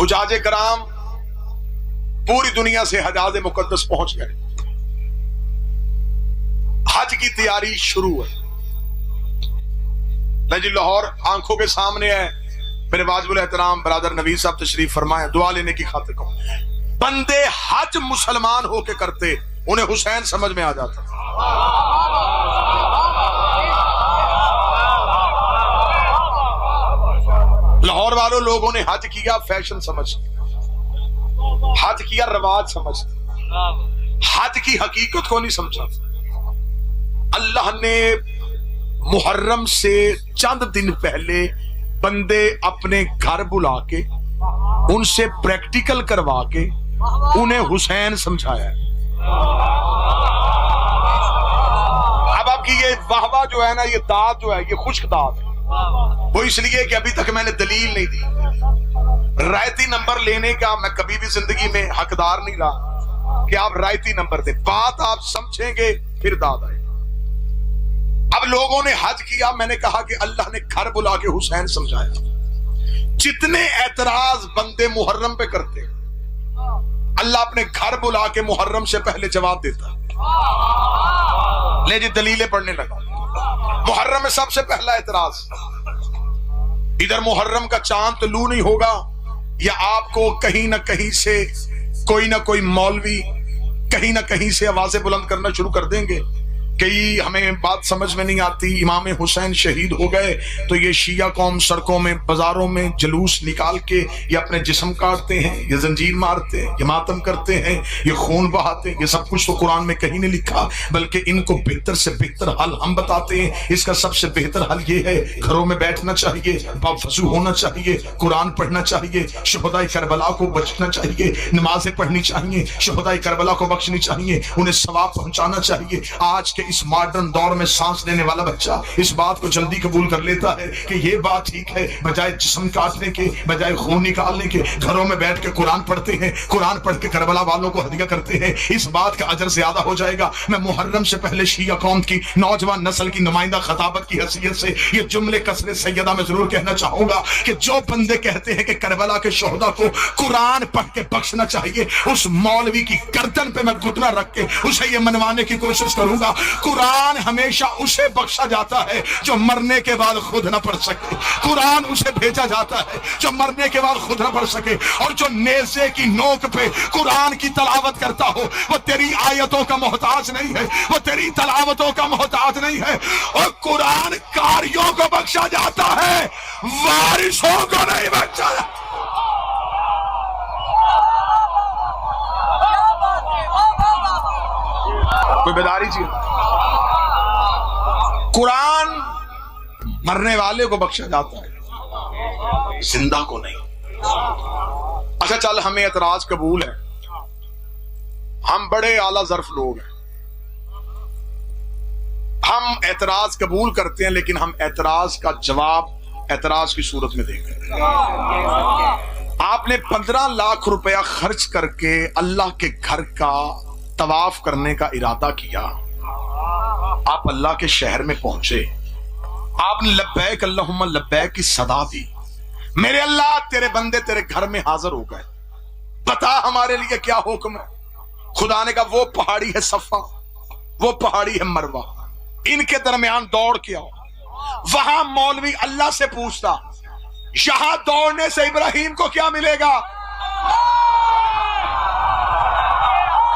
حجاج کرام پوری دنیا سے حجاز مقدس پہنچ گئے، حج کی تیاری شروع ہے۔ میں جی لاہور آنکھوں کے سامنے ہے، میرے واجب الاحترام برادر نوید صاحب تشریف فرمائیں، دعا لینے کی خاطر کو بندے حج مسلمان ہو کے کرتے، انہیں حسین سمجھ میں آ جاتا۔ لاہور والوں لوگوں نے حج کیا فیشن سمجھ، حج کیا رواج سمجھ، حج کی حقیقت کو نہیں سمجھا۔ اللہ نے محرم سے چند دن پہلے بندے اپنے گھر بلا کے ان سے پریکٹیکل کروا کے انہیں حسین سمجھایا۔ اب آپ کی یہ واہ جو ہے نا، یہ داد جو ہے، یہ خشک داد ہے، وہ اس لیے کہ ابھی تک میں نے دلیل نہیں دی۔ رائتی نمبر لینے کا میں کبھی بھی زندگی میں حقدار نہیں رہا کہ آپ رائتی نمبر دیں، بات آپ سمجھیں گے پھر داد آئے۔ اب لوگوں نے حج کیا، میں نے کہا کہ اللہ نے گھر بلا کے حسین سمجھایا۔ جتنے اعتراض بندے محرم پہ کرتے، اللہ اپنے گھر بلا کے محرم سے پہلے جواب دیتا۔ لے جی دلیلیں پڑھنے لگا۔ محرم میں سب سے پہلا اعتراض، ادھر محرم کا چاند طلوع نہیں ہوگا، یا آپ کو کہیں نہ کہیں سے کوئی نہ کوئی مولوی کہیں نہ کہیں سے آوازیں بلند کرنا شروع کر دیں گے کہ ہمیں بات سمجھ میں نہیں آتی، امام حسین شہید ہو گئے تو یہ شیعہ قوم سڑکوں میں بازاروں میں جلوس نکال کے یہ اپنے جسم کاٹتے ہیں، یہ زنجیر مارتے ہیں، یہ ماتم کرتے ہیں، یہ خون بہاتے ہیں۔ یہ سب کچھ تو قرآن میں کہیں نہیں لکھا، بلکہ ان کو بہتر سے بہتر حل ہم بتاتے ہیں۔ اس کا سب سے بہتر حل یہ ہے، گھروں میں بیٹھنا چاہیے، باوضو ہونا چاہیے، قرآن پڑھنا چاہیے، شہدائے کربلا کو بچنا چاہیے، نمازیں پڑھنی چاہیے، شہدائے کربلا کو بخشنی چاہیے، انہیں ثواب پہنچانا چاہیے۔ آج کے اس ماڈرن دور میں سانس لینے والا بچہ اس بات کو جلدی قبول کر لیتا ہے کہ یہ بات ٹھیک ہے، بجائے جسم کاٹنے کے، بجائے خون نکالنے کے گھروں میں بیٹھ کے قرآن پڑھتے ہیں، قرآن پڑھ کے کربلا والوں کو ہدیہ کرتے ہیں، اس بات کا اجر زیادہ ہو جائے گا۔ میں محرم سے پہلے شیعہ قوم کی نوجوان نسل کی نمائندہ خطابت کی حیثیت سے یہ جملے کثرت سیدہ میں ضرور کہنا چاہوں گا کہ جو بندے کہتے ہیں کہ کربلا کے شہداء کو قرآن پڑھ کے بخشنا چاہیے، اس مولوی کی گردن پہ میں گھٹنا رکھ کے اسے یہ منوانے کی کوشش کروں گا، قرآن ہمیشہ اسے بخشا جاتا ہے جو مرنے کے بعد خود نہ پڑھ سکے، قرآن اسے بھیجا جاتا ہے جو مرنے کے بعد خود نہ پڑھ سکے، اور جو نیزے کی نوک پہ قرآن کی تلاوت کرتا ہو وہ تیری آیتوں کا محتاج نہیں ہے، وہ تیری تلاوتوں کا محتاج نہیں ہے، اور قرآن کاریوں کو بخشا جاتا ہے، وارثوں کو نہیں بخشا جاتا۔ کوئی بیداری چاہیے؟ قرآن مرنے والے کو بخشا جاتا ہے، زندہ کو نہیں۔ اچھا چل، ہمیں اعتراض قبول ہے، ہم بڑے اعلیٰ ظرف لوگ ہیں، ہم اعتراض قبول کرتے ہیں، لیکن ہم اعتراض کا جواب اعتراض کی صورت میں دیں گے۔ آپ نے 15 لاکھ روپیہ خرچ کر کے اللہ کے گھر کا طواف کرنے کا ارادہ کیا، آپ اللہ کے شہر میں پہنچے، آپ نے لبیک اللہم لبیک کی صدا دی، میرے اللہ تیرے بندے تیرے گھر میں حاضر ہو گئے، بتا ہمارے لیے کیا حکم ہے؟ خدا نے کہا وہ پہاڑی ہے صفا، وہ پہاڑی ہے مروہ، ان کے درمیان دوڑ کے آؤ۔ وہاں مولوی اللہ سے پوچھتا، یہاں دوڑنے سے ابراہیم کو کیا ملے گا؟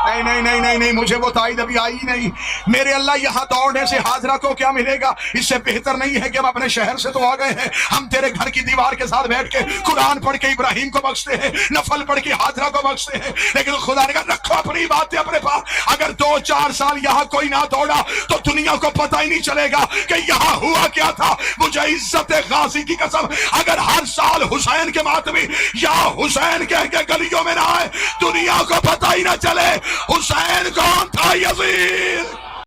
نہیں نہیں نہیں نہیں، مجھے وہ تائید ابھی آئی نہیں۔ میرے اللہ یہاں دوڑنے سے حاضرہ کو کیا ملے گا؟ اس سے بہتر نہیں ہے کہ ہم اپنے شہر سے تو آ گئے ہیں، ہم تیرے گھر کی دیوار کے ساتھ بیٹھ کے قرآن پڑھ کے ابراہیم کو بخشتے ہیں، نفل پڑھ کے حاضرہ کو بخشتے ہیں، لیکن خدا نے کہا رکھو اپنی باتیں اپنے پاس، اگر 2-4 سال یہاں کوئی نہ دوڑا تو دنیا کو پتہ ہی نہیں چلے گا کہ یہاں ہوا کیا تھا۔ مجھے عزت غازی کی قسم، اگر ہر سال حسین کے ماتمی یا حسین کہہ کے گلیوں میں نہ آئے، دنیا کو پتہ ہی نہ چلے حسین کون تھا؟ یزید۔